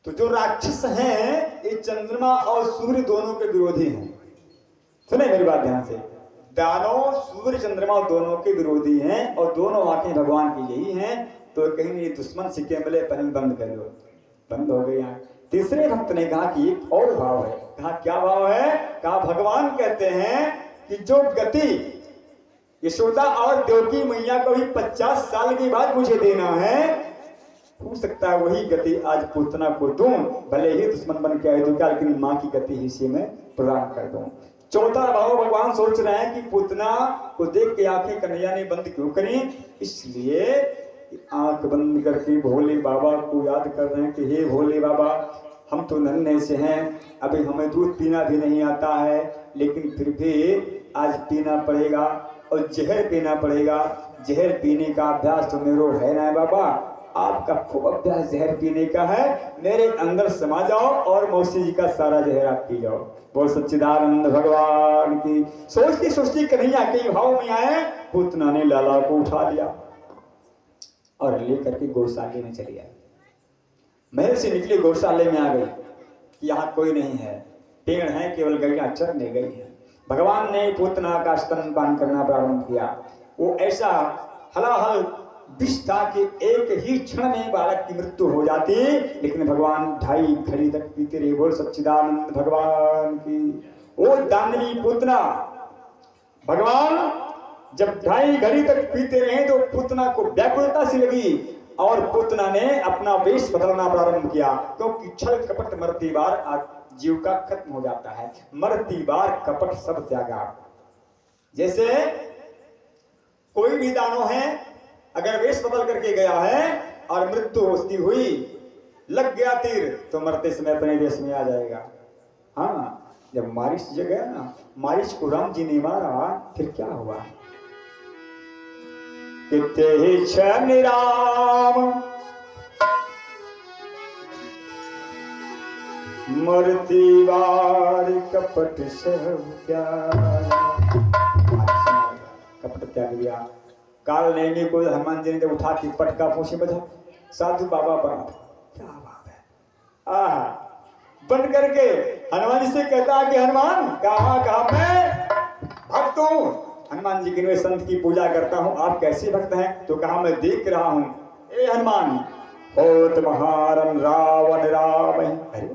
तो जो राक्षस हैं ये चंद्रमा और सूर्य दोनों के विरोधी हैं। सुने मेरी बात ध्यान से, दानव सूर्य चंद्रमा दोनों के विरोधी हैं और दोनों आंखें भगवान की यही हैं। तो कहीं ये दुश्मन सिक्के मिले पहले बंद कर लो, बंद हो गई आंख। तीसरे भक्त ने कहा कि एक और भाव है। कहा क्या भाव है? कहा भगवान कहते हैं कि जो गति यशोदा और देवकी मैया को भी 50 साल के बाद मुझे देना है, हो सकता है वही गति आज पूतना को दूं, भले ही दुश्मन बन के आए तो क्या, लेकिन माँ की गति ही से मैं प्रदान कर दूं। चौथा भाव भगवान सोच रहे हैं कि पूतना को देख के आंखें कन्हैया ने बंद क्यों करी, इसलिए आंख बंद करके भोले बाबा को याद कर रहे हैं कि हे भोले बाबा, हम तो नन्हे से हैं, अभी हमें दूध पीना भी नहीं आता है, लेकिन फिर भी आज पीना पड़ेगा और जहर पीना पड़ेगा। जहर पीने का अभ्यास तो मेरे है ना बाबा, आपका खूब अभ्यास जहर पीने का है, मेरे अंदर समा जाओ और मौसी जी का सारा जहर आप पी जाओ। बोल सच्चिदानंद भगवान की। सोचती सोचती कन्हैया के भाव में आए, पूतना ने लाला को उठा लिया और लेकर के गौशाले में चली आई। महल से निकली गौशाले में आ गई कि यहाँ कोई नहीं है, पेड़ है, केवल गैया चरने गई है। भगवान ने पूतना का स्तनपान करना प्रारंभ किया। वो ऐसा हलाहल विष था कि एक ही क्षण में बालक की मृत्यु हो जाती, लेकिन भगवान 2.5 घड़ी तक पीते रहे। बोल सच्चिदानंद भगवान की। वो दानवी पूतना भगवान जब 2.5 घड़ी तक पीते रहे तो पूतना को व्याकुलता सी लगी और पूतना ने अपना वेश बदलना प्रारंभ किया, क्योंकि छल कपट मरती बार जीव का खत्म हो जाता है। मरती बार कपट सब त्यागा। जैसे कोई भी दानव है, अगर वेश बदल करके गया है और मृत्यु उसकी हुई, लग गया तीर, तो मरते समय अपने वेश में आ जाएगा। हाँ, जब मारिश जो गया ना, मारिश को राम जी ने मारा, फिर क्या हुआ? किते क्षण राम मरती बार कपट सब त्यागा। कपट त्याग दिया। काल नैनी को हनुमान जी ने उठा के पटका पूछे बजा, साधु बाबा बना। क्या बात है। आहा, बन करके हनुमान जी से कहता है कि हनुमान कहा मैं भक्त हूं, हनुमान जी के संत की पूजा करता हूं, आप कैसे भक्त हैं? तो कहा मैं देख रहा हूं। ए हनुमान, होत महारन रावण राम। अरे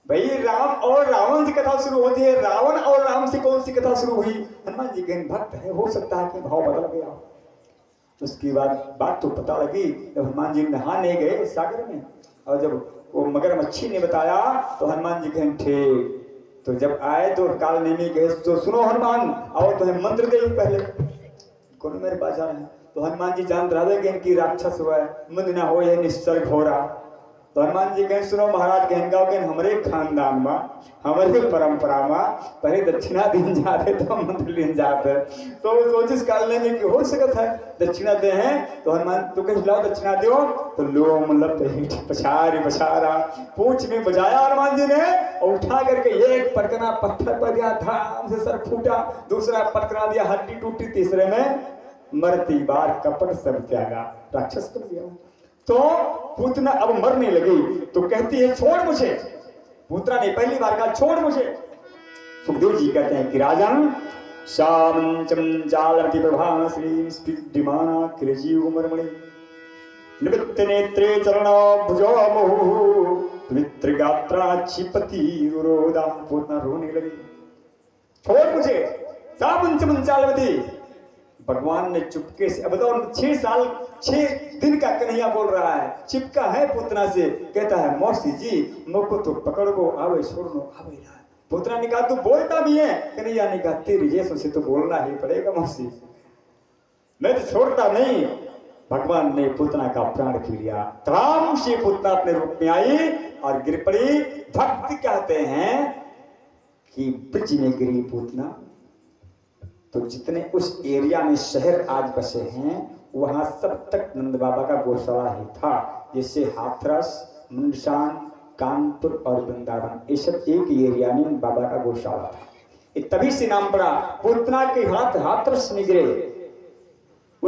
भाई, राम और रावण से कथा शुरू होती है, रावण और राम से कौन सी कथा शुरू हुई? हनुमान जी गहन भक्त है, हो सकता है कि भाव बदल गया। उसकी बाद बात तो पता लगी जब हनुमान जी नहाने गए सागर में, और जब वो मगरमच्छी ने बताया तो हनुमान जी गहन ठीक। तो जब आए तो काल नेमी गए, तो सुनो हनुमान, और तुम्हें मंत्र दे पहले, कौन मेरे पास आ रहे हैं? तो हनुमान जी जान रहे कि इनकी राक्षस हुआ है, मुझ ना हो यह निश्चर घोरा। तो हनुमान जी कहें सुनो महाराज, कहन गाँव के हमारे खानदान में, हमारे परंपरा में पहले दक्षिणा दिन जाते तो मंत्र लेन जाते। तो सोचिस काल ने कि हो सकता है दक्षिणा दे हैं, तो हनुमान तो कह लाओ दक्षिणा दो। तो लो मतलब पछारी पछारा पूछ में बजाया हनुमान जी ने, और उठा करके एक पटकना पत्थर पर दिया, धाम से सर फूटा, दूसरा पटकना दिया, हड्डी टूटी, तीसरे में मरती बार कपट सब त्यागा, राक्षस कर दिया। तो पूतना अब मरने लगी तो कहती है छोड़ मुझे। पूतना ने पहली बार कहा छोड़ मुझे। सुखदेव जी कहते हैं कि राजन शामंचम जालमति प्रभा श्री स्पिडिमाना कृजीव मरमणि निवृत्त नेत्रे चरण भुजो मुहु पवित्र गात्रा क्षिपति रुरोदा। पूतना रोने लगी, छोड़ मुझे शामंचम जालमति। भगवान ने चुपके से, अब बताओ 6 दिन का कन्हैया बोल रहा है, चिपका है पूतना से, कहता है मौसी जी मुझको तो पकड़ को आवे छोड़ो आवे ना। पूतना ने कहा तू बोलता भी है? कन्हैया ने कहा तेरी जैसों से तो बोलना ही पड़ेगा मौसी, मैं तो छोड़ता नहीं। भगवान ने पूतना का प्राण पी लिया। तमाम से पूतना अपने रूप में आई और गिर पड़ी। भक्त कहते हैं कि ब्रज में गिरी पूतना। तो जितने उस एरिया में शहर आज बसे हैं वहां सब तक नंद बाबा का गौशाला ही था, जैसे हाथरस, मुंडशान, कानपुर और वृंदावन, ये सब एक ही एरिया में बाबा का गौशाला था। तभी से नाम पड़ा। पूतना के हाथ हाथरस में गिरे,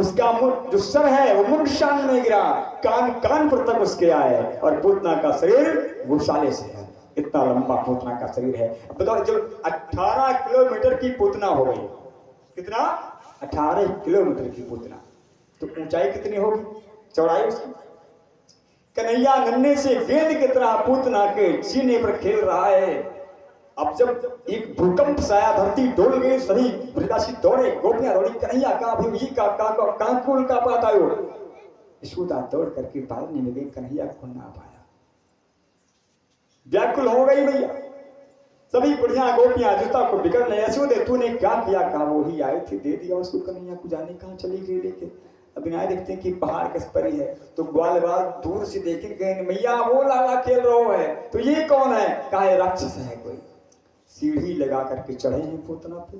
उसका जो सर है वो मुंडशान में गिरा, कान कानपुर तक उसके आए, और पूतना का शरीर गौशाले से है। इतना लंबा पूतना का शरीर है। बताओ, जब 18 किलोमीटर की पूतना हो गई, कितना 18 किलोमीटर की पूतना, तो ऊंचाई कितनी होगी, चौड़ाई उसकी। कन्हैया नन्हे से गेंद की तरह पूतना के सीने पर खेल रहा है। अब जब एक भूकंप साया, धरती डोल गई, सभी ब्रजवासी दौड़े, गोपियां दौड़ी, कन्हैया का भी कांकुल का पाता हो। यशोदा दौड़ करके पालने में गई, कन्हैया को ना पाया, व्याकुल हो गई भैया। सभी बुढ़िया गोपियां जूता को बिगड़ने, यशोदे तूने क्या किया? कहा वही आए थे, दे दिया उसको। कन्हैया को जाने कहां चली गई लेके। अब बिना देखते हैं कि पहाड़ किस परी है, तो ग्वाल बाल दूर से देखे गए, मैया वो लाला खेल रहा है, तो ये कौन है? कहा है राक्षस है कोई। सीढ़ी लगा करके चढ़े हैं पूतना पे,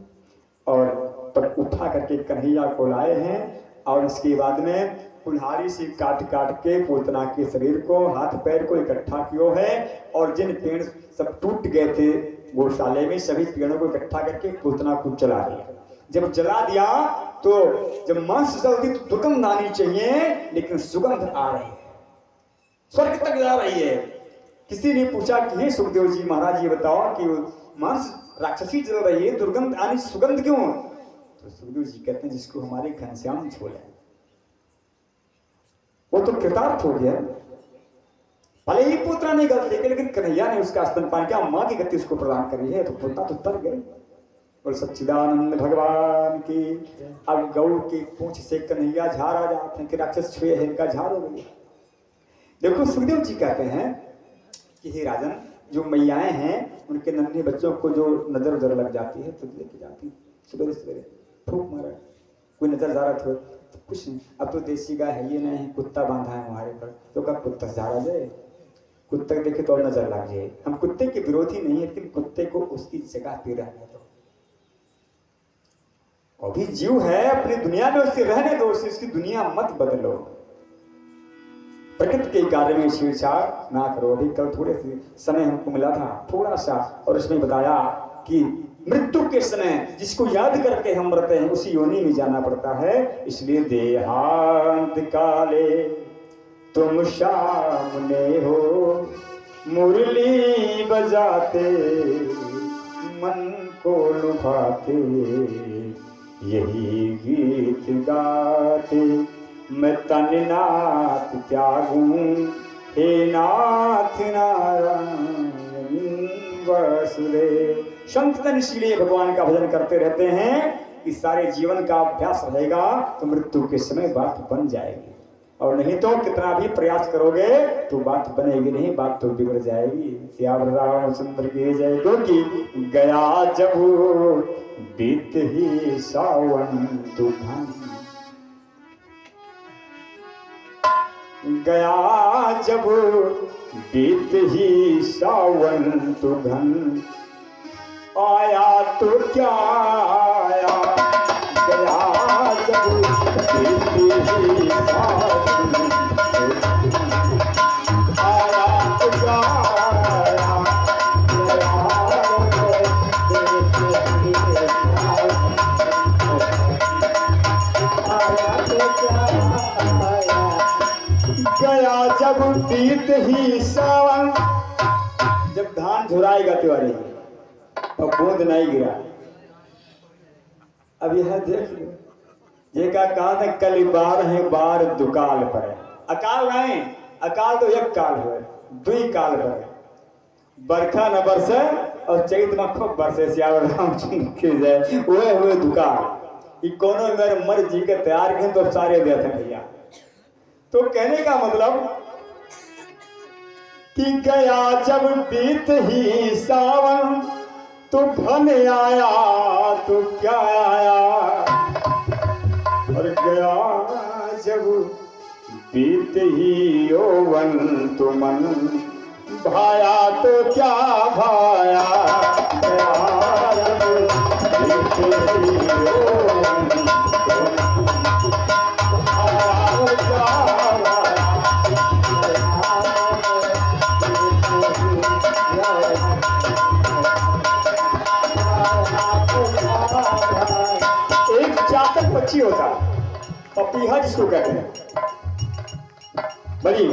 और तब उठा करके कन्हैया को लाए हैं, और इसके बाद में कुल्हाड़ी से काट काट के पूतना के शरीर को, हाथ पैर को इकट्ठा किया है, और जिन पेड़ सब टूट गए थे गौशाले में, सभी पेड़ों को इकट्ठा करके पूतना को जला दिया। जब जला दिया तो जब मांस जल्दी तो दुर्गंध आनी चाहिए, लेकिन सुगंध आ रही है, स्वर्ग तक जा रही है। किसी ने पूछा कि हे सुखदेव जी महाराज, ये बताओ कि मांस राक्षसी जल रही है, दुर्गंध आनी, सुगंध क्यों? तो सुखदेव जी कहते हैं जिसको हमारे घनश्याम छोड़े वो तो कृतार्थ हो गया। भले ही पुत्र नहीं गलती की, लेकिन कन्हैया ने उसका स्तनपान किया, मां की गति उसको प्रदान करी है, तो पुत्र तो तर गए। और सच्चिदानंद भगवान की। अब गौ की पूंछ से कन्हैया झाड़ा जाते हैं कि राक्षस छुए है, इनका झाड़ हो गया। देखो सुखदेव जी कहते हैं कि हे राजन, जो मैयाएं हैं उनके नन्हे बच्चों को जो नजर उधर लग जाती है तो लेके जाती, सवेरे सवेरे फूक मारा, कोई नजर जा रहा था तो कुछ नहीं। अब तो देसी गाय है ये नहीं, कुत्ता बांधा है हमारे पर, तो कब कुत्ता झाड़ा जाए, कुत्ते देखे तो और नजर लग जाए। हम कुत्ते के विरोधी नहीं है, लेकिन कुत्ते को उसकी जगह पे रहने दो। अभी जीव है, अपनी दुनिया में उससे रहने दो, उसकी दुनिया मत बदलो। प्रकृति के कार्य में छेड़छाड़ ना करो। अभी कल थोड़े से समय हमको मिला था थोड़ा सा, और उसमें बताया कि मृत्यु के समय जिसको याद करके हम मरते हैं उसी योनि में जाना पड़ता है। इसलिए देहांत काले तुम सामने हो, मुरली बजाते मन को लुभाते, यही गीत गाते मैं तन नाथ त्यागूं, हे नाथ नारायण वसुदेव। संत जन इसलिए भगवान का भजन करते रहते हैं कि सारे जीवन का अभ्यास रहेगा तो मृत्यु के समय बात बन जाएगी, और नहीं तो कितना भी प्रयास करोगे तो बात बनेगी नहीं, बात तो बिगड़ जाएगी। श्याम रामचंद्र की जय। क्योंकि गया जब बीत ही सावन तूफान, गया जब बीत ही सावन तुघन, आया तो क्या आया, गया जब बीत ही सावन तुघन, आया तो क्या आया, गया जब बीत ही सावन। जब धान झुराएगा तिवारी और बूंद नहीं गिरा, अब यह देख लो, ये का कहा था कल बार है बार दुकाल पर है। अकाल नहीं, अकाल तो एक काल है, दुई काल पर है। बरखा न बरसे और चैत में खूब बरसे, श्याम रामचंद्र की जय। हुए दुकाल ये कोनो मेरे मर जी के तैयार किए तो सारे देते भैया। तो कहने का मतलब कि गया जब बीत ही सावन तो घन आया तो क्या आया, और गया जब बीत ही यौवन तो मन भाया तो क्या भाया, गया जब बीत ही यौवन तो एक चातक पक्षी होता है, पपीहा जिसको कहते हैं, बड़ी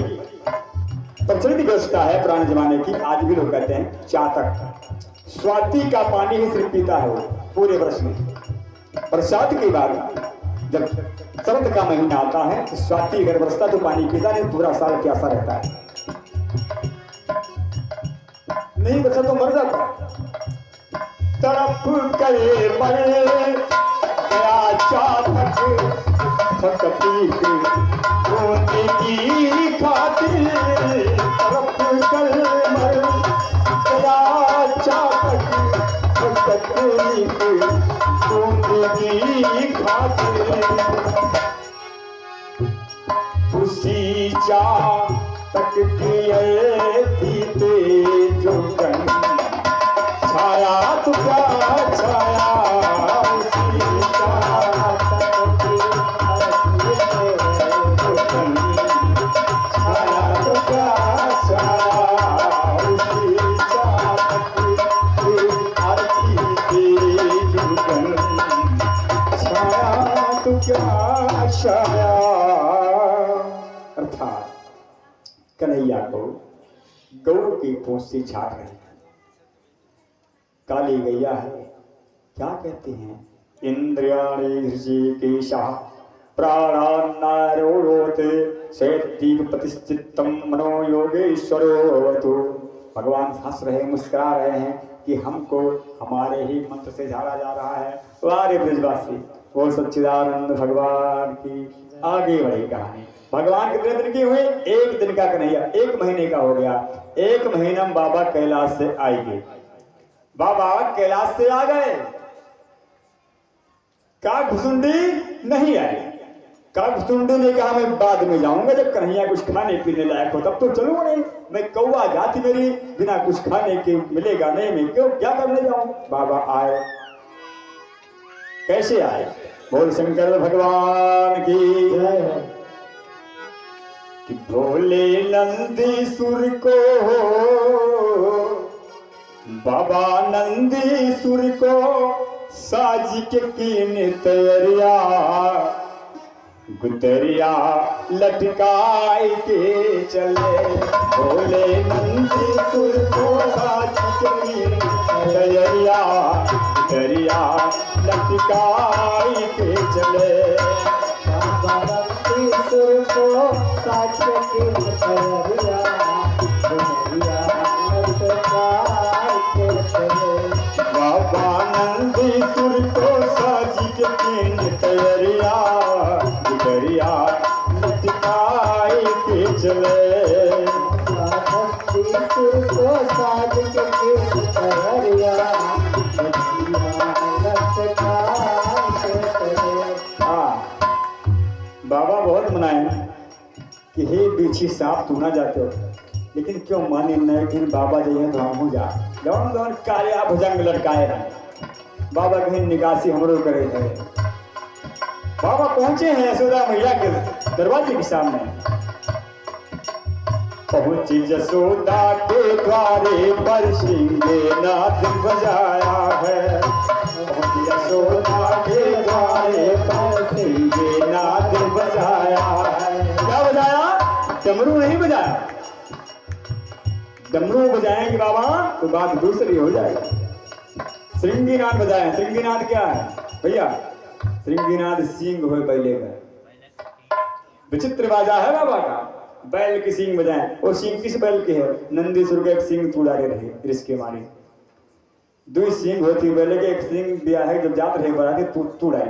प्रचलित व्यवस्था है पुराने जमाने की, आज भी लोग कहते हैं चातक। स्वाति का पानी ही सिर्फ पीता है वो पूरे वर्ष में। बरसात के बाद जब शरद का महीना आता है तो स्वाति अगर बरसता तो पानी पीता नहीं, पूरा साल प्यासा रहता है, नहीं बचा तो मर जाता। तड़प करे मर गया चातक फकती की खातिर, तड़प कर मर गया चातक फकती की खातिर। उसी चातक की जो कन छाया तो क्या छाया, उसी चातक की जो कन छाया तो क्या छाया, उसी चातक की आरती के जो कन छाया तो क्या छाया। अर्थात कन्हैया को गौ की पूंछ से छाट रही है, काली गैया है। क्या कहते हैं, इंद्रियाणि हृषिकेशः प्राणान्नारोते सेदीप प्रतिष्ठितम मनो योगेश्वरो। भगवान हंस रहे मुस्कुरा रहे हैं कि हमको हमारे ही मंत्र से झाड़ा जा रहा है। वारे ब्रजवासी, वो सच्चिदानंद भगवान की आगे बढ़ी कहानी। भगवान कितने दिन की हुई, एक दिन का कन्हैया, एक महीने का हो गया। एक महीना में बाबा कैलाश से आएंगे। बाबा कैलाश से आ गए, काकभुसुंडी नहीं आए। काकभुसुंडी ने कहा मैं बाद में जाऊंगा, जब कन्हैया कुछ खाने पीने लायक हो तब तो चलूंगा, नहीं मैं कौवा जाति मेरी बिना कुछ खाने के मिलेगा नहीं, मैं क्यों क्या करने जाऊं। बाबा आए, कैसे आए, बोल शंकर भगवान की जय। कि भोले नंदीसुर को बाबा नंदीसुर को साज के कीन तैयारिया, गुदरिया लटकाई के चले। भोले नंदीसुर को साज के कीन तैयारिया, गुदरिया लटकाई के चले। बाबा नंदीसुर को साज के कीन तैयारिया, गुदरिया लटकाई के चले। बाबा नंदीसुर को साज के कीन तैयारिया, गुदरिया लटकाई के चले। नंदीसुर को साज के कीन तैयारिया, गुदरिया लटकाई के चले। बाबा बहुत मनाए कि हे बिच्छी सांप तू ना जाते हो, लेकिन क्यों माने नहीं, लेकिन बाबा जी हैं तो हम हो जा जौन जौन काया भुजंग लटकाए हैं। बाबा कहीं निकासी हमरो करे थे। बाबा पहुंचे हैं यशोदा मैया के दरवाजे के सामने। पहुंची यशोदा के द्वारे पर सिंहनाद बजाया है। पहुंची यशोदा के द्वारे पर सिंहनाद बजाया है। क्या बजाया, डमरू नहीं बजाया। डमरू बजाएंगे बाबा तो बात दूसरी हो जाएगी। श्रृंगीनाद बजाएं। श्रृंगीनाद क्या है भैया, श्रृंगीनाद सिंह हो बैले का विचित्र बाजा है बाबा का। बैल की सिंह बजाएं। और सिंह किस बैल के है, नंदीसुर के एक सिंह तूड़ारे रहे रिश्के मारी। दो सिंह होती बैले के, एक सिंह दिया है जब जात रहे बड़ा तूड़ाई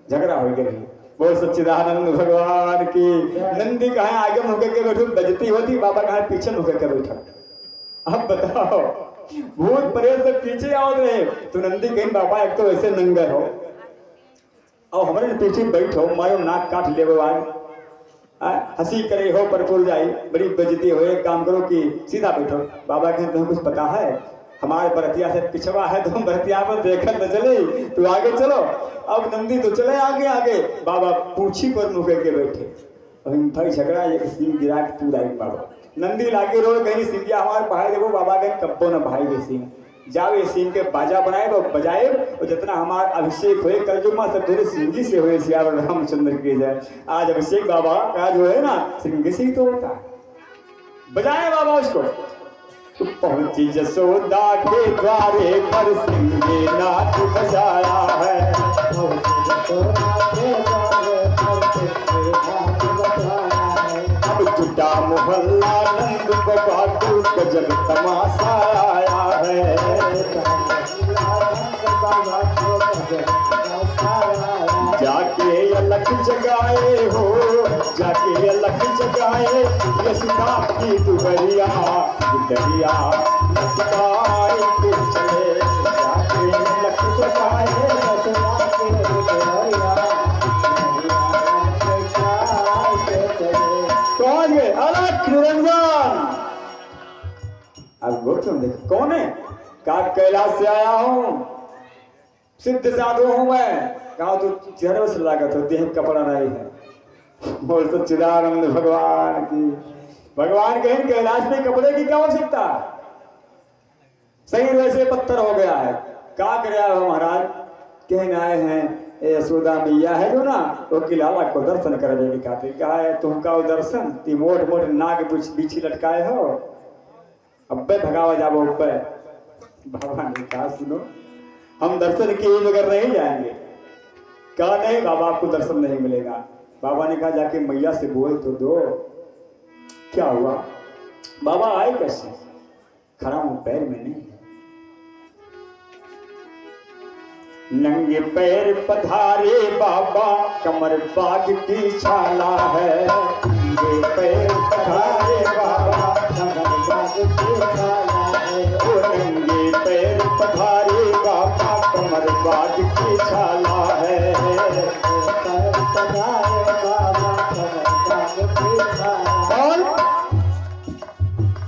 झगड़ा हो गया। बोल सच्चिदानंद भगवान की। नंदी कहाँ आगे मुँह के बैठो बजती होती, बाबा कहाँ पीछे मुँह के बैठा। अब बताओ भूत प्रेत से पीछे आओ रहे तो नंदी कहीं बाबा एक तो ऐसे नंगर हो और हमारे पीछे बैठो, मारो नाक काट ले आज, हंसी करे हो पर पुर जाए, बड़ी बेइज्जती हो। एक काम करो कि सीधा बैठो। बाबा कहते तुम्हें कुछ पता है, हमारे बरतिया से पिछवा है तो हम बरतिया पर देखकर न चले, तू आगे चलो। अब नंदी तो चले आगे आगे, बाबा पूछी पर मुँह के बैठे। भाई झगड़ा एक सिंह गिरा के तू बाबा नंदी लागे रो कहीं सिंधिया हमारे पहाड़ देखो, बाबा कहीं कब्बो न भाई वे सिंह जावे सिंह के बाजा बनाए वो बजाए और जितना हमारा अभिषेक हुए कल जो माँ सब तेरे सिंगी से हुए सियावर रामचंद्र के जय। आज अभिषेक बाबा का जो है ना सिंगी से ही तो होता है। बजाए बाबा उसको। तो पहुंची जसोदा के द्वारे पर सिंगे नाच बजाया है। अब जुटा मोहल्ला नंद बाबा को गजब तमाशा आया है। जाके अलग जगाए हो, जाके अलग जगाए यशुदा की दुबरिया दरिया लटकाए के चले। जाके अलग जगाए यशुदा की दुबरिया कौन है? अलग निरंजन। अब गौतम देखो कौन है? का कैलाश से आया हूँ, सिद्ध साधु हूँ मैं। कहा तो चेहरे से लागत होती है, कपड़ा नहीं है। बोल तो चिदानंद भगवान की। भगवान कहें कैलाश में कपड़े की क्या आवश्यकता? सही वैसे पत्थर हो गया है। क्या करे महाराज? कहने आए हैं यशोदा मैया है जो ना वो किलाला को दर्शन करने की खातिर। कहा है तुमका वो दर्शन ती मोट मोट नाग बिछी लटकाए हो, अब्बे भगावा जाबो अब्बे। बाबा ने कहा सुनो हम दर्शन किए बगैर नहीं जाएंगे। कहा नहीं बाबा आपको दर्शन नहीं मिलेगा। बाबा ने कहा जाके मैया से बोल तो दो। क्या हुआ? बाबा आए कैसे? खड़ा हूं पैर में नहीं। नंगे पैर पधारे बाबा कमर बाग की छाला है। नंगे पैर पधारे बाबा कमर बाग की छाला है। ओ नंगे पैर पधारे बाबा कमर बाग की छाला है। पैर पधारे बाबा कमर बाग की छाला। और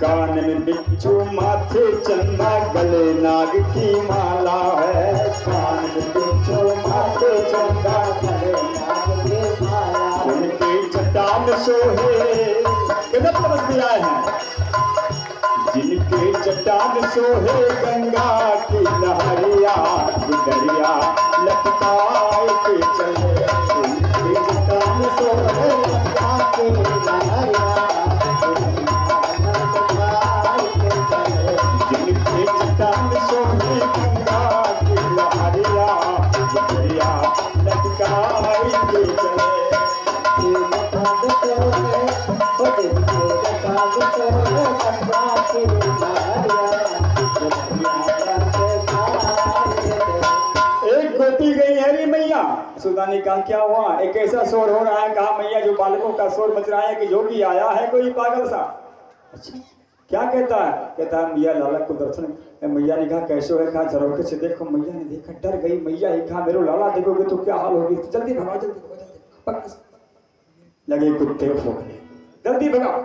कान में बिच्छू माथे चंदा गले नाग की माला है। कान में बिच्छू माथे चंदा गले नाग की माला। उनके जटा में सोहे किधर तरस भी आए हैं। जिनके जटा में सोहे गंगा की लहरिया दरिया लटकाए के चले। उनके जटा में सोहे गंगा की लहरिया सोने गंगा की लहरिया दरिया लटकाए के चले। एक गोपी गई है रे मैया। यशोदा ने कहा क्या हुआ? एक ऐसा शोर हो रहा है। कहा मैया जो बालकों का शोर मच रहा है कि जोगी आया है कोई पागल सा। अच्छा क्या कहता है? कहता है मैया लाला को दर्शन। मैया ने कहा कैसे है? कहा झरोखे से देखो। मैया ने देखा डर गई। मैया ही कहा मेरे लाला देखोगे तो क्या हाल होगी? जल्दी भगाओ जल्दी लगे कुत्ते भोंकने। जल्दी भगाओ।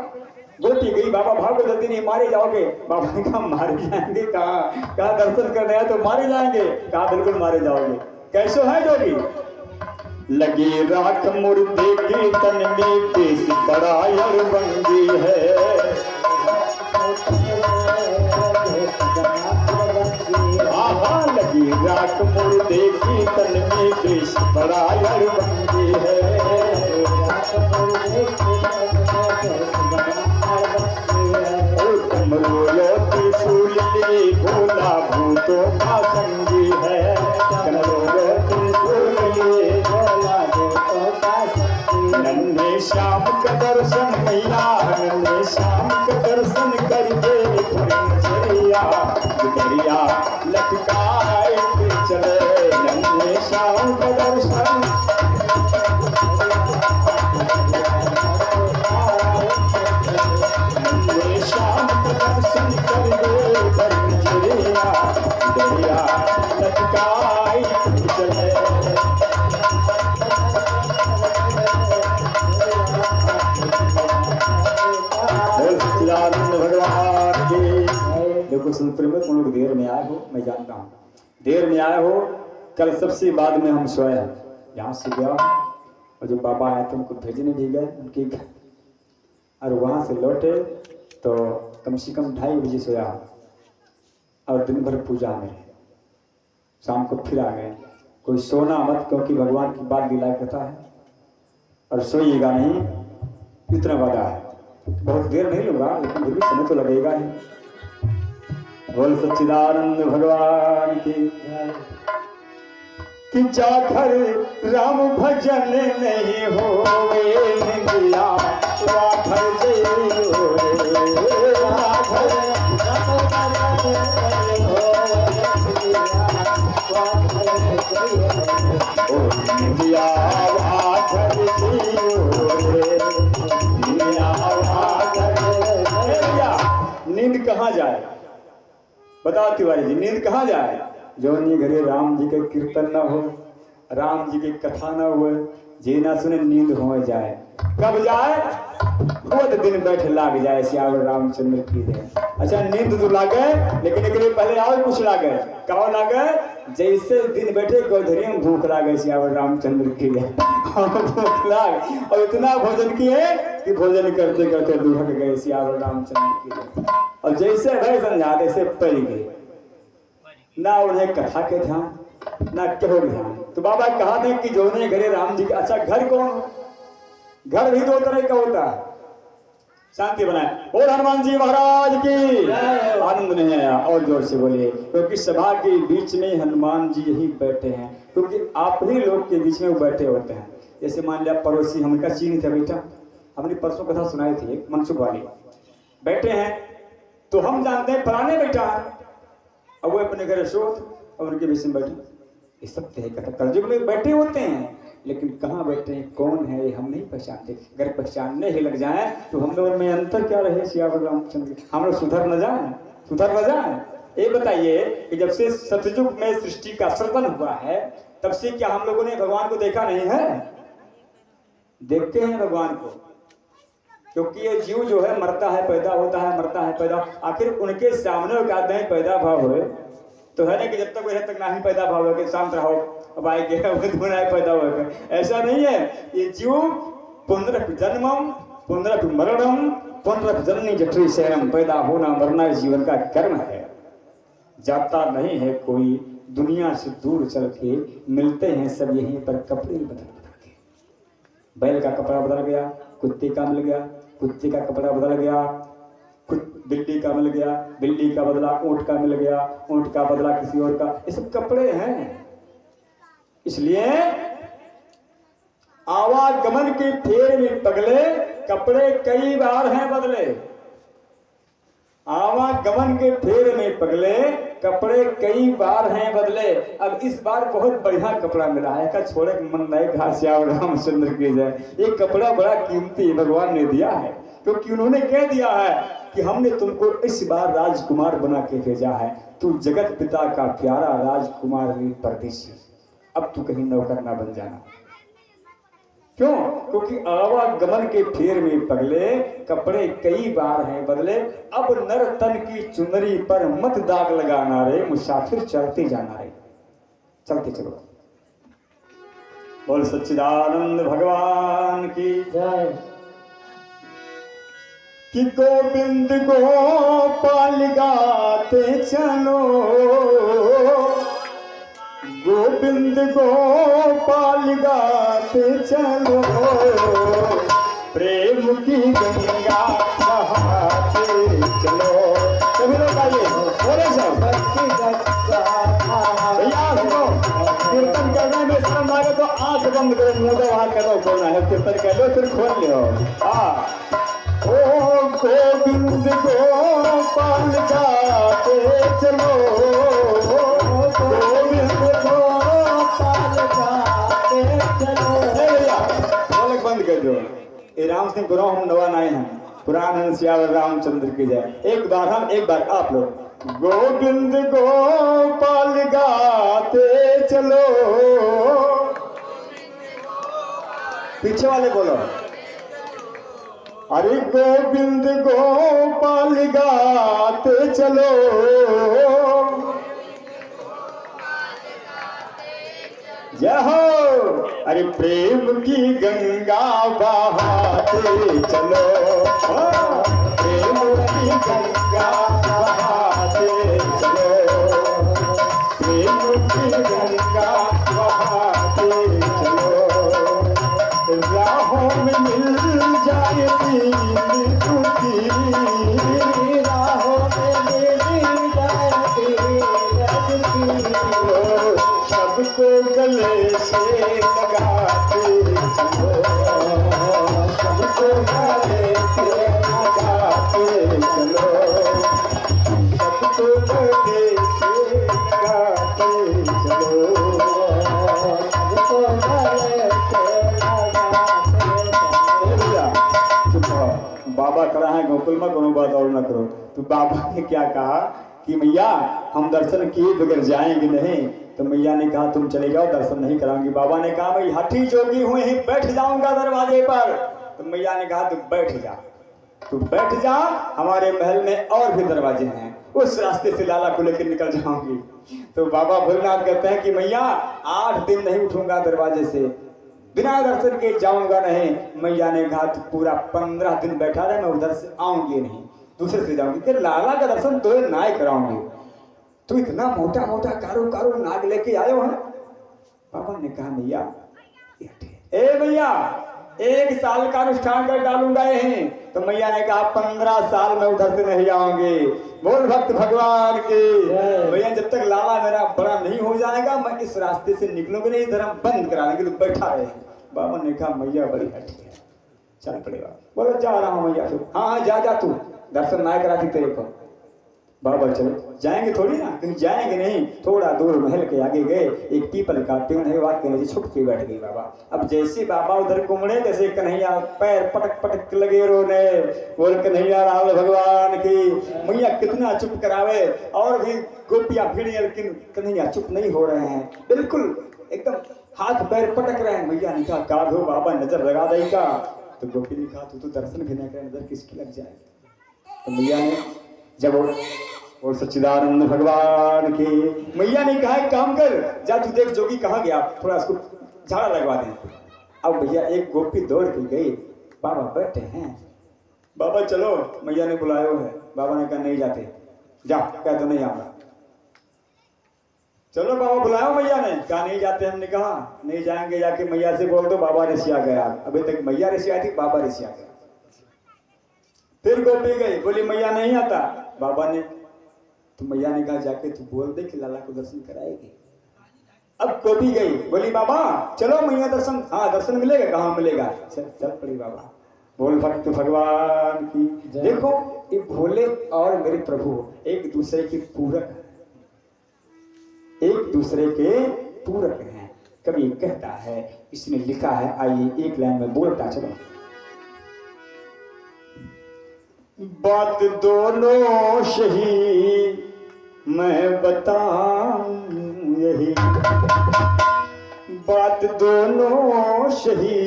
गोती गई बाबा भागो जल्दी नहीं मारे जाओगे। बाबा ने कहा मारे जाएंगे। कहा दर्शन करने आए तो मारे जाएंगे। कहा बिल्कुल मारे जाओगे। कैसे है जोगी? लगी राख मुर्दे के तन में देश बड़ा अड़बंगी है। लगी राख मुर्दे की तन में देश बड़ा अड़बंगी है। कमरोलो त्रिशूल ले भोला भूतों का संगी है। कमरोलो त्रिशूल ले भोला भूतों का संगी। नन्हे श्याम का दर्शन मैया नन्हे श्याम का दर्शन करके दरिया दरिया लटकाए के चले। नन्हे श्याम का दर्शन नन्हे श्याम का दर्शन कर दे दरिया दरिया लटकाए के चले। भगवान की। देखो सुनते में तुम लोग देर में आए हो, मैं जानता हूँ देर में आए हो। कल सबसे बाद में हम सोए यहाँ से गया और जो बाबा आए थे उनको भेजने भी गए उनके घर और वहाँ से लौटे तो कम से कम 2:30 बजे सोया। और दिन भर पूजा में रहे, शाम को फिर आ गए। कोई सोना मत, क्योंकि भगवान की बात लीला कथा है, और सोइएगा नहीं, इतना वादा है। बहुत देर नहीं लूंगा, लेकिन फिर भी समय तो लगेगा ही। बोल सच्चिदानंद भगवान की कि जाकर राम भजन नहीं होवे निंदिया राखर जय होवे, राखर राम भजन नहीं होवे निंदिया राखर जय होवे, निंदिया राखर जय। नींद कहाँ जाए बताओ तिवारी जी, नींद कहाँ जाए? जौनी घरे राम जी के कीर्तन न हो, राम जी की कथा न हो, जे ना सुने नींद हो जाए। कब जाए? बहुत दिन बैठे लाग जाए सियावर रामचंद्र की दे। अच्छा नींद तो लागे, लेकिन एक पहले और कुछ लागे। कहो लागे? जैसे दिन बैठे गोधरी में भूख लागे सियावर रामचंद्र की दे। भूख लाग और इतना भोजन किए कि भोजन करते करते दुखक गए सियावर रामचंद्र की दे। और जैसे भाई समझा तैसे पड़ गए, ना उन्हें कथा के ध्यान ना क्यों ध्यान। तो बाबा कहा थे कि जो ने घरे राम जी। अच्छा घर कौन? घर भी दो तरह का होता है। शांति बनाए। और हनुमान जी महाराज की आनंद नहीं आया, और जोर से बोलिए, क्योंकि सभा के बीच में हनुमान जी यही बैठे हैं, क्योंकि आप ही लोग के बीच में वो बैठे होते हैं। जैसे मान लिया पड़ोसी, हम उनका चीन थे बेटा, हमने परसों कथा सुनाई थी मनसुख वाली, बैठे हैं तो हम जानते हैं फलाने बेटा है, अब वो अपने घर शोध और उनके बीच में बैठे। ये सब कथा कलयुग में बैठे होते हैं, लेकिन कहाँ बैठे हैं, कौन है ये हम नहीं पहचानते। अगर पहचानने ही लग जाए तो हम लोगों में अंतर क्या रहे सियावर रामचंद्र, हम लोग सुधर न जाए, सुधर न जाए। ये बताइए कि जब से सतयुग में सृष्टि का सर्जन हुआ है, तब से क्या हम लोगों ने भगवान को देखा नहीं है? देखते हैं भगवान को, क्योंकि ये जीव जो है मरता है पैदा होता है, मरता है पैदा। आखिर उनके सामने कहते हैं पैदा भाव हुए तो है ना, कि जब तक वह तक ना ही पैदा भाव हो, शांत रहो, अब आएंगे पैदा हो। ऐसा नहीं है। ये जीव पुनरपि जन्मम पुनरपि मरणम पुनरपि जननी जठरी शयनम, पैदा होना मरना जीवन का कर्म है, जाता नहीं है कोई। दुनिया से दूर चल के मिलते हैं सब यहीं पर, कपड़े बदल बदल के। बैल का कपड़ा बदल गया, कुत्ते का मिल गया, कुत्ते का कपड़ा बदल गया, बिल्ली का मिल गया, बिल्ली का बदला ऊंट का मिल गया, ऊंट का बदला किसी और का। ये सब कपड़े हैं। इसलिए आवागमन के फेर में पगले, कपड़े कई बार हैं बदले। आवागमन के फेर में पगले, कपड़े कई बार हैं बदले। अब इस बार बहुत बढ़िया कपड़ा मिला है, का छोड़े मन नहीं घासिया रामचंद्र की जाए। ये कपड़ा बड़ा कीमती भगवान ने दिया है, क्योंकि उन्होंने कह दिया है कि हमने तुमको इस बार राजकुमार बना के भेजा है। तू जगत पिता का प्यारा राजकुमार ही परदेसी, अब तू कहीं नौकर ना बन जाना। क्यों? क्योंकि आवागमन के फेर में पगले, कपड़े कई बार हैं बदले। अब नर तन की चुनरी पर मत दाग लगाना रे, मुसाफिर चलते जाना रे, चलते चलो। बोल सच्चिदानंद भगवान की जय। कि गोविंद गोपाल गाते चलो, गोविंद गोपाल गाते चलो, प्रेम की गंगा बहाते चलो। सभी लोग आइए, बोले सब भैया सुनो, कीर्तन करने में शर्म आए तो आंख बंद करो, मुंह दबा करो, बोलना है कीर्तन कर लो, फिर खोल लो। ओ गोविंद गोपाल गाते चलो, गोविंद गोपाल गाते चलो। बोलक बंद कर दो। ये राम सिंह गुरु हम नवा नए हैं, पुराण सियावर रामचंद्र की जय। एक बार हम, एक बार आप लोग। गोविंद गोपाल गाते चलो, पीछे वाले बोलो। अरे गोविंद गोपाल गाते चलो, जय हो। अरे प्रेम की गंगा बहाते चलो, प्रेम की गंगा बहाते चलो। रहा है गोकुल में, कोनो बात और न करो। तो बाबा ने क्या कहा कि मैया हम दर्शन किए बगैर जाएंगे नहीं। तो मैया ने कहा तुम चले जाओ, दर्शन नहीं कराऊंगी। बाबा ने कहा मैं हठी जोगी हुए ही बैठ जाऊंगा दरवाजे पर। तो मैया ने कहा तू बैठ जा, तू बैठ जा, हमारे महल में और भी दरवाजे हैं, उस रास्ते से लाला को लेकर निकल जाऊंगी। तो बाबा भोलेनाथ कहते हैं कि मैया 8 दिन नहीं उठूंगा दरवाजे से, बिना दर्शन के जाऊंगा नहीं। मैया ने कहा तू पूरा 15 दिन बैठा रहे, मैं उधर से आऊंगी नहीं, दूसरे से जाऊंगी, कि लाला का दर्शन तो ना कराऊंगी। तो इतना मोटा मोटा कारो कारो नाग लेके आए हो। बाबा ने कहा मैया ए भैया 1 साल का अनुष्ठान कर डालूंगा यहीं। तो मैया ने कहा 15 साल में उधर से नहीं आऊंगे। बोल भक्त भगवान की भैया, जब तक लाला मेरा बड़ा नहीं हो जाएगा मैं इस रास्ते से निकलूंगा नहीं, धर्म बंद कराने के लिए बैठा रहे। बाबा ने कहा मैया बड़ी हठी है, चल पड़ेगा। बोलो जा रहा हूँ मैया। हाँ जा जा, तू दर्शन ना कराती तेरे को। बाबा चलो जाएंगे थोड़ी ना, कहीं जाएंगे नहीं। थोड़ा दूर महल के आगे गए, एक पीपल का पेड़ है, वहां के नीचे छुप के बैठ गई बाबा। अब जैसे बाबा उधर घूमने, जैसे कन्हैया पैर पटक पटक लगे रोने। बोल कन्हैया राम भगवान की। मैया कितना चुप करावे, और भी गोपियां भिड़ी, लेकिन कन्हैया चुप नहीं हो रहे हैं, बिल्कुल एकदम हाथ पैर पटक रहे हैं। मैया ने कहा का दो बाबा नजर लगा देगा। तो गोपी ने कहा तू तो दर्शन भी नहीं करे, नजर किसकी लग जाएगी। तो मैया ने जब और सच्चिदानंद भगवान की मैया ने कहा काम कर, जा तू देख जोगी कहाँ गया, थोड़ा उसको झाड़ा लगवा दे। अब भैया एक गोपी दौड़ के गई, बाबा बैठे हैं। बाबा चलो, मैया ने बुलाया है। बाबा ने कहा नहीं जाते, जा कह तो नहीं आऊंगा। चलो बाबा बुलाया मैया ने, कहा नहीं जाते। हमने कहा नहीं जाएंगे, जाके मैया से बोल दो बाबा ऋषिया गया। अभी तक मैया ऋषिया थी, बाबा ऋषिया गया। फिर गोपी गई, बोली मैया नहीं आता। बाबा ने तो मैया ने कहा जाके तू बोल दे कि लाला को दर्शन कराएगी। अब गोपी गई, बोली बाबा चलो मैया दर्शन, हाँ दर्शन मिलेगा, कहाँ मिलेगा, चल पड़ी बाबा। बोल भक्त भगवान की। देखो ये भोले और मेरे प्रभु एक दूसरे के पूरक, एक दूसरे के पूरक हैं। कभी कहता है, इसने लिखा है, आइए एक लाइन में बोलता चलो। बात दोनों सही मैं बताऊं यही, बात दोनों सही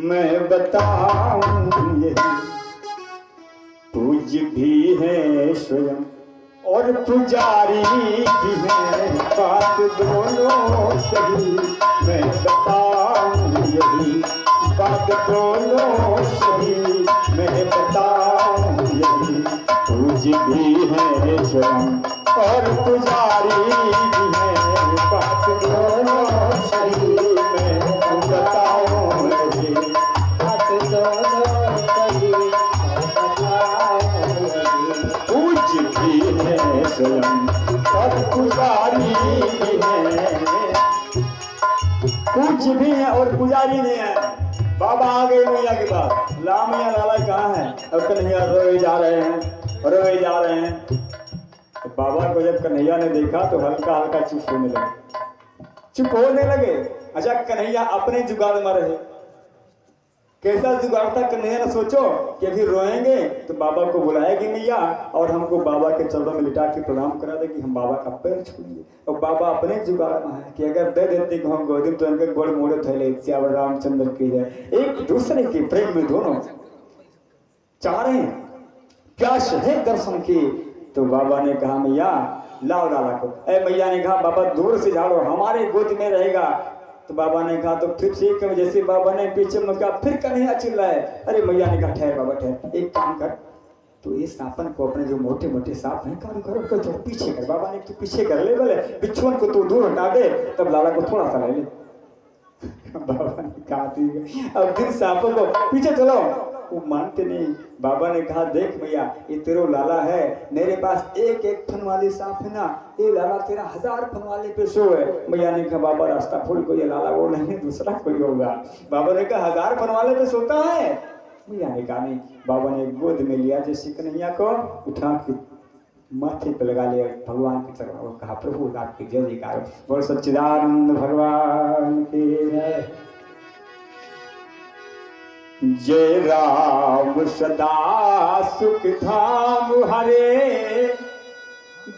मैं बताऊं यही। पूज भी है स्वयं और पुजारी भी है, बात दोनों सही मैं बताऊं यही। बात दोनों सही मैं बताऊं यही। पूज भी है स्वयं और पुजारी भी है, बात दोनों सही मैं बताऊं यही। बात दोनों सही मैं बताऊं यही। पूज भी है स्वयं और पुजारी भी है, पूज भी है और पुजारी भी है। बाबा आ गए मैया के पास, ला मैया लाला कहाँ है। अब कन्हैया रोए जा रहे हैं, रोए जा रहे हैं। तो बाबा को जब कन्हैया ने देखा तो हल्का हल्का चुप होने लगे, चुप होने लगे। अच्छा कन्हैया अपने जुगाड़ में रहे, कैसा जुगाड़ था कन्हैया ने सोचो कि अभी रोएंगे तो बाबा को बुलाएगी मैया और हमको बाबा के चरणों में लिटा के प्रणाम करा देगी, हम बाबा का पैर छूएंगे। और बाबा अपने जुगाड़ में है कि अगर दे देते हम गोदी तो उनके गोड़ मोड़े थैले श्यावर रामचंद्र की जाए। एक दूसरे के प्रेम में दोनों चाह रहे हैं, प्यास है दर्शन की। तो बाबा ने कहा मैया लाओ लाला को। मैया ने कहा बाबा दूर से झाड़ो, हमारे गोद में रहेगा। तो बाबा ने कहा तो फिर ठीक है। जैसे बाबा ने पीछे में कहा, फिर कन्हैया चिल्लाए। अरे मैया ने कहा ठहर बाबा ठहर, एक काम कर, तो ये सांपन को अपने जो मोटे मोटे सांप हैं काम करो, तो पीछे कर। बाबा ने तो पीछे कर ले, बोले बिच्छुअन को तो दूर हटा दे, तब लाला को थोड़ा सा ले ले। बाबा ने कहा ठीक है, अब जिन सांपों को पीछे चलो, वो मानते नहीं। बाबा ने कहा देख मैया ये तेरो लाला है, मेरे पास एक एक फन वाले सांप है ना, ये लाला तेरा 1000 फन वाले पे सो है। मैया ने कहा बाबा रास्ता फूल को ये लाला वो नहीं दूसरा कोई होगा। बाबा ने कहा 1000 फन वाले पे सोता है। मैया ने कहा नहीं। बाबा ने गोद में लिया, जैसे कन्हैया को उठा के माथे पे लगा लिया, भगवान की तरफ और कहा प्रभु आपकी जय जयकार। बोल सच्चिदानंद भगवान की जय। जय राम सदा सुख धाम हरे,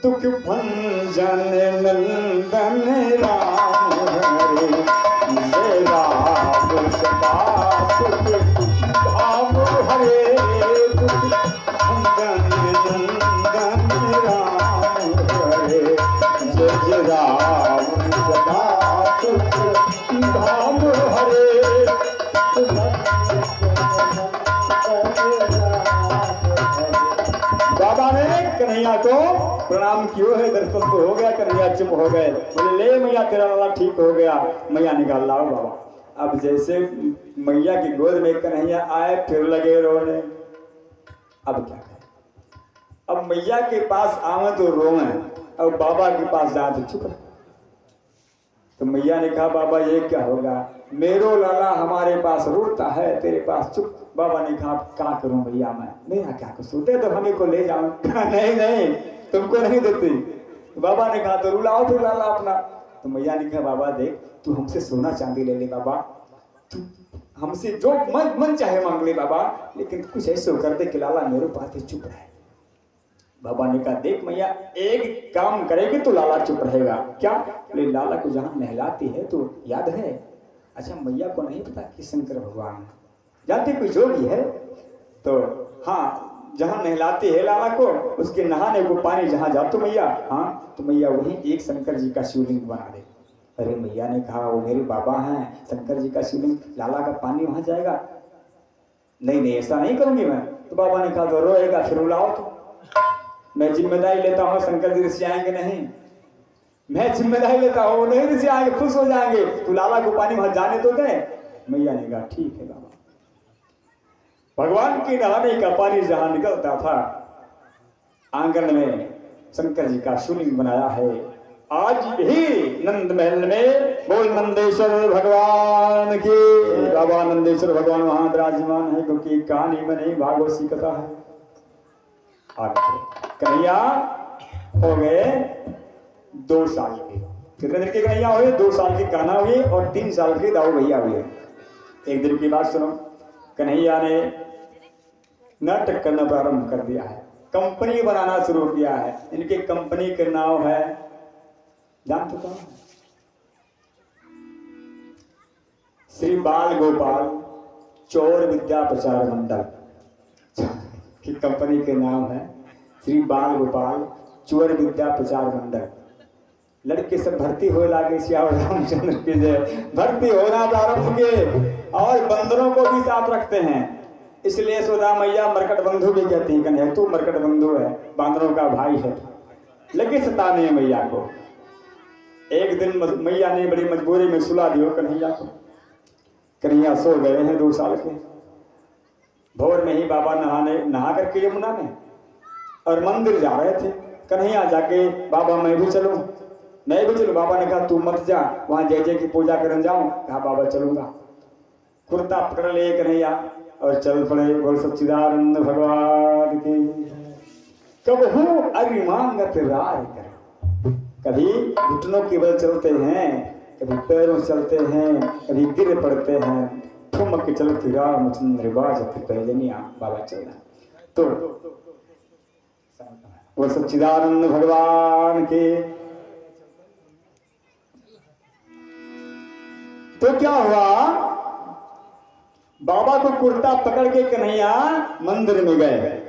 दुख भंजन नंदन राम हरे। जय राम सदा सुख धाम हरे, दुख भंजन नंदन राम हरे। जय राम सदा सुख धाम हरे। बाबा ने कन्हैया को प्रणाम कियो है, दर्शन तो हो गया, कन्हैया चुप हो गए। बोले ले मैया तेरा लाला ठीक हो गया। मैया निकाल लाओ बाबा। अब जैसे मैया की गोद में कन्हैया आए फिर लगे रोने। अब क्या करें, अब मैया के पास आवे तो रोए, अब बाबा के पास जाए तो चुप रहे। तो मैया ने कहा बाबा ये क्या होगा, मेरो लाला हमारे पास रोता है, तेरे पास चुप। बाबा ने कहा क्या करूं भैया, मैं मेरा क्या कसूर, दे दो हमें को ले जाओ। नहीं नहीं तुमको नहीं देती। बाबा ने कहा तो रुलाओ फिर लाला अपना। तो मैया ने कहा बाबा देख तू हमसे सोना चांदी ले ले बाबा, तू हमसे जो मन चाहे मांग ले बाबा, लेकिन कुछ ऐसे कर दे कि लाला मेरे पास ही चुप रहे। बाबा ने कहा देख मैया एक काम करेगी तो लाला चुप रहेगा। क्या? ले लाला को जहाँ नहलाती है तो याद है? अच्छा मैया को नहीं पता कि शंकर भगवान है, जानती कोई जोगी है तो हाँ जहाँ नहलाती है लाला को, उसके नहाने को पानी जहाँ जा तो मैया, हाँ तो मैया वहीं एक शंकर जी का शिवलिंग बना दे। अरे मैया ने कहा वो मेरे बाबा हैं, शंकर जी का शिवलिंग, लाला का पानी वहाँ जाएगा? नहीं नहीं ऐसा नहीं करूंगी मैं। तो बाबा ने कहा तो रोएगा फिर रुलाओ तो। मैं जिम्मेदारी लेता हूँ, शंकर जी ऋषि आएंगे नहीं, मैं जिम्मेदारी लेता हूँ, नहीं ऋषि आएंगे खुश हो जाएंगे, तो लाला को पानी वहां जाने तो दे। मैया ने कहा ठीक है बाबा। भगवान के नहाने का पानी जहां निकलता था, आंगन में शंकर जी का शिवलिंग बनाया है। आज भी नंद महल में बोल नंदेश्वर भगवान की। बाबा नंदेश्वर भगवान वहां विराजमान है, क्योंकि कहानी में नहीं भागवत कथा है। कन्हैया हो गए 2 साल के। कितने दिन के कन्हैया हुए? 2 साल की कान्हा हुई और 3 साल के दाऊ भैया हुए। एक दिन की बात सुनो, कन्हैया ने नाटक करना प्रारंभ कर दिया है, कंपनी बनाना शुरू किया है। इनके कंपनी के नाम है, जान चुका हूं, श्री बाल गोपाल चोर विद्या प्रचार मंडल की कंपनी के नाम है श्री बाल गोपाल चोर विद्या प्रचार मंडल। लड़के सब भर्ती हो लागे, श्याम रामचंद्र के जय, भर्ती होना प्रारंभ के और बंदरों को भी साथ रखते हैं। इसलिए यशोदा मैया मरकट बंधु भी कहती है, कन्हैया तू मरकट बंधु है, बांदरों का भाई है, लेकिन सताने मैया को। एक दिन मैया ने बड़ी मजबूरी में सुला दियो कन्हैया को। कन्हैया सो गए हैं 2 साल के। भोर में ही बाबा नहा करके यमुना में और मंदिर जा रहे थे। कन्हैया जाके बाबा मैं भी चलूं, मैं भी चलूं। बाबा ने कहा तू मत जा, वहां जय जय की पूजा करने जाऊं। कहा बाबा चलूंगा। कुर्ता पकड़ ले कन्हैया और चल पड़े। बोल सच्चिदानंद भगवान की। कबहू अरिमांगत राय कर, कभी घुटनों के बल चलते हैं, कभी पैरों चलते हैं, कभी गिर पड़ते हैं। ठुमक चलती रामचंद्र बाजत पैजनिया। बाबा चलना तो वो सच्चिदानंद भगवान के। तो क्या हुआ, बाबा को कुर्ता पकड़ के कन्हैया मंदिर में गए।